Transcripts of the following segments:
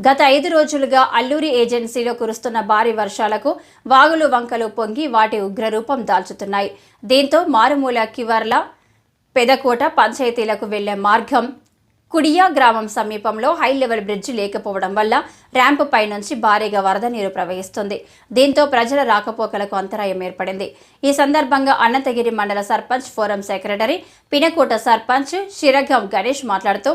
గత 5 రోజులుగా అల్లూరి ఏజెన్సీలో కురుస్తున్న భారీ వర్షాలకు వాగులు వంకలు పొంగి వాటి ఉగ్రరూపం దాల్చుతున్నాయి. దీంతో మారుమూల కివర్ల పెదకోట పంచాయతీలకు వెళ్లే మార్గం కుడియా గ్రామం సమీపంలో హై లెవెల్ బ్రిడ్జి లేకపోవడం వల్ల ర్యాంపు పై నుంచి భారీగా వరద నీరు ప్రవహిస్తుంది. దీంతో ప్రజల రాకపోకలకు అంతరాయం ఏర్పడింది. ఈ సందర్భంగా అనంతగిరి మండల సర్పంచ్ ఫోరం సెక్రటరీ పినకోట సర్పంచ్ శిరగం గణేష్ మాట్లాడుతూ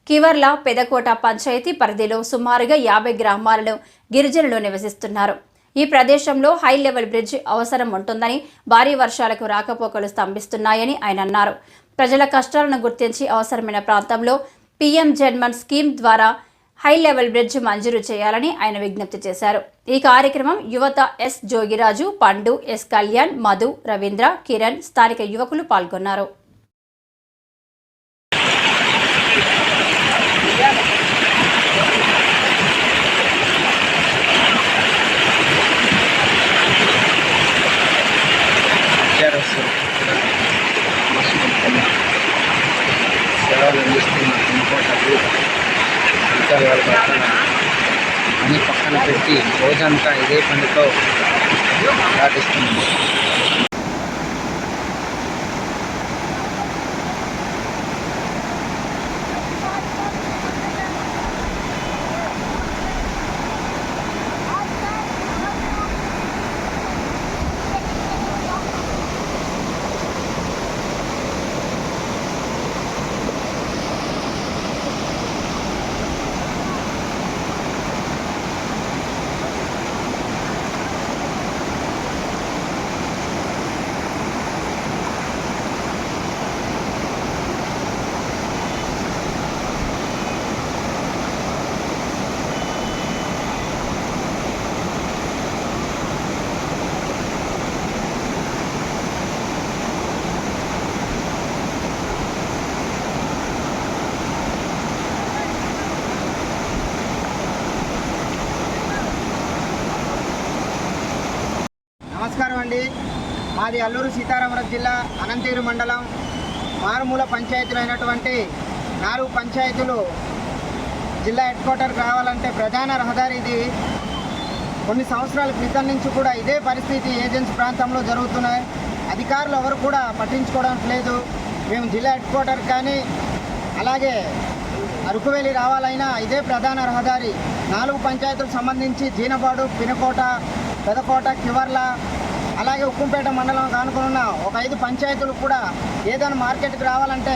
కివర్ల పెదకోట పంచాయతీ పరిధిలో సుమారుగా 50 గ్రామాలలో గిరిజనులు నివసిస్తున్నారు. ఈ ప్రదేశంలో హై లెవెల్ బ్రిడ్జ్ అవసరం ఉంటుందని, భారీ వర్షాలకు రాకపోకలు స్తంభిస్తున్నాయని ఆయన అన్నారు. ప్రజల కష్టాలను గుర్తించి అవసరమైన ప్రాంతంలో పీఎం జన్మన్ స్కీమ్ ద్వారా హై లెవెల్ బ్రిడ్జ్ మంజూరు చేయాలని ఆయన విజ్ఞప్తి చేశారు. ఈ కార్యక్రమం యువత ఎస్ జోగిరాజు, పండు, ఎస్ కళ్యాణ్, మధు, రవీంద్ర, కిరణ్, స్థానిక యువకులు పాల్గొన్నారు. సేవలు అందిస్తున్న ఇంకోటప్పుడు అన్ని పక్కన పెట్టి రోజంతా ఇదే పనితో దాటిస్తుంది. నమస్కారం అండి. మాది అల్లూరు సీతారామరాజు జిల్లా అనంతగిరి మండలం మారుమూల పంచాయతీలు అయినటువంటి 4 పంచాయతీలు జిల్లా హెడ్ క్వార్టర్కి రావాలంటే ప్రధాన రహదారి ఇది. కొన్ని సంవత్సరాల క్రితం నుంచి కూడా ఇదే పరిస్థితి ఏజెన్సీ ప్రాంతంలో జరుగుతున్నాయి. అధికారులు ఎవరు కూడా పట్టించుకోవడం లేదు. మేము జిల్లా హెడ్ క్వార్టర్ కానీ అలాగే అరకువేలి రావాలైనా ఇదే ప్రధాన రహదారి. 4 పంచాయతీలకు సంబంధించి జీనపాడు, పినకోట, పెదకోట, కివర్ల అలాగే ఉక్కుంపేట మండలం కానుకున్న ఒక 5 పంచాయతీలు కూడా ఏదైనా మార్కెట్కి రావాలంటే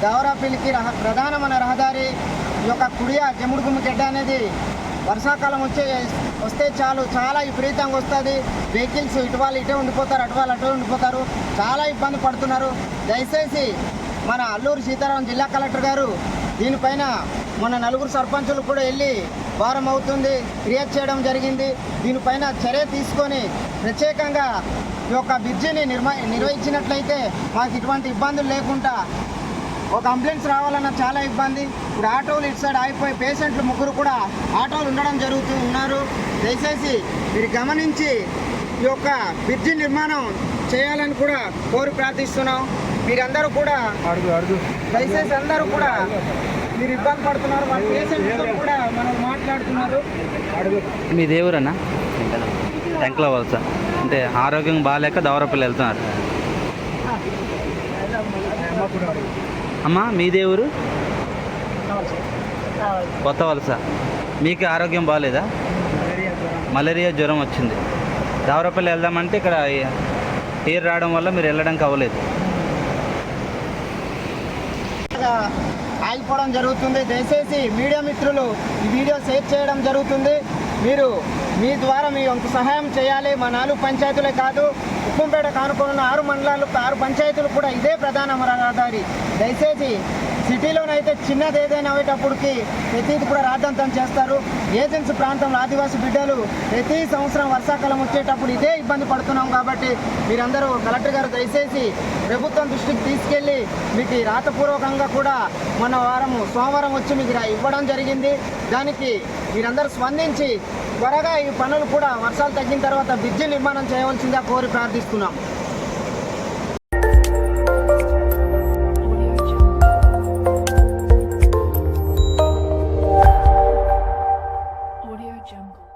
గౌరాపిల్లికి ప్రధానమైన రహదారి ఈ యొక్క కుడియా జముడుగుమ్మ గడ్డ అనేది వర్షాకాలం వస్తే చాలు చాలా విపరీతంగా వస్తుంది. వెహికల్స్ ఇటు వాళ్ళు ఇటే ఉండిపోతారు, అటు వాళ్ళు అటు ఉండిపోతారు, చాలా ఇబ్బంది పడుతున్నారు. దయచేసి మన అల్లూరు సీతారాం జిల్లా కలెక్టర్ గారు దీనిపైన మన 4 సర్పంచులు కూడా వెళ్ళి వారం అవుతుంది క్రియేట్ చేయడం జరిగింది. దీనిపైన చర్య తీసుకొని ప్రత్యేకంగా ఈ యొక్క బ్రిడ్జిని నిర్వహించినట్లయితే మాకు ఇటువంటి ఇబ్బందులు లేకుండా ఒక అంబులెన్స్ రావాలన్న చాలా ఇబ్బంది. ఇప్పుడు ఆటోలు ఇటు సైడ్ ఆగిపోయి పేషెంట్లు 3 కూడా ఆటోలు ఉండడం ఉన్నారు. దయచేసి మీరు గమనించి ఈ యొక్క బ్రిడ్జి నిర్మాణం చేయాలని కూడా కోరి ప్రార్థిస్తున్నాం. మీరందరూ కూడా దయచేసి అందరూ కూడా మీరు ఇబ్బంది పడుతున్నారు. మన పేషెంట్తో కూడా మనం మాట్లాడుతున్నారు. మీ దేవురన్నా టెంక్లో వలస అంటే ఆరోగ్యం బాగాలేక దౌరపల్లి వెళ్తున్నారు. అమ్మా మీ దేవురు కొత్త వలస. మీకు ఆరోగ్యం బాగాలేదా? మలేరియా జ్వరం వచ్చింది. దౌరపల్లి వెళ్దామంటే ఇక్కడ ఎయిర్ రావడం వల్ల మీరు వెళ్ళడానికి అవ్వలేదు. ఆగిపోవడం జరుగుతుంది. దయచేసి మీడియా మిత్రులు ఈ వీడియో షేర్ చేయడం జరుగుతుంది. మీరు మీ ద్వారా మీ వంతు సహాయం చేయాలి. మా 4 పంచాయతీలే కాదు, ఉక్కుంపేట కానుకున్న 6 మండలాలు 6 పంచాయతీలు కూడా ఇదే ప్రధాన రహదారి. దయచేసి సిటీలోనైతే చిన్నది ఏదైనా అయ్యేటప్పటికి ప్రతిది కూడా రాద్ధాంతం చేస్తారు. ఏజెన్సీ ప్రాంతంలో ఆదివాసీ బిడ్డలు ప్రతి సంవత్సరం వర్షాకాలం వచ్చేటప్పుడు ఇదే ఇబ్బంది పడుతున్నాం. కాబట్టి మీరందరూ కలెక్టర్ గారు దయచేసి ప్రభుత్వం దృష్టికి తీసుకెళ్ళి మీకు రాతపూర్వకంగా కూడా మన సోమవారం వచ్చి మీకు ఇవ్వడం జరిగింది. దానికి మీరందరూ స్పందించి త్వరగా ఈ పనులు కూడా వర్షాలు తగ్గిన తర్వాత బ్రిడ్జి నిర్మాణం చేయవలసిందిగా కోరి ప్రార్థిస్తున్నాం. Jungle.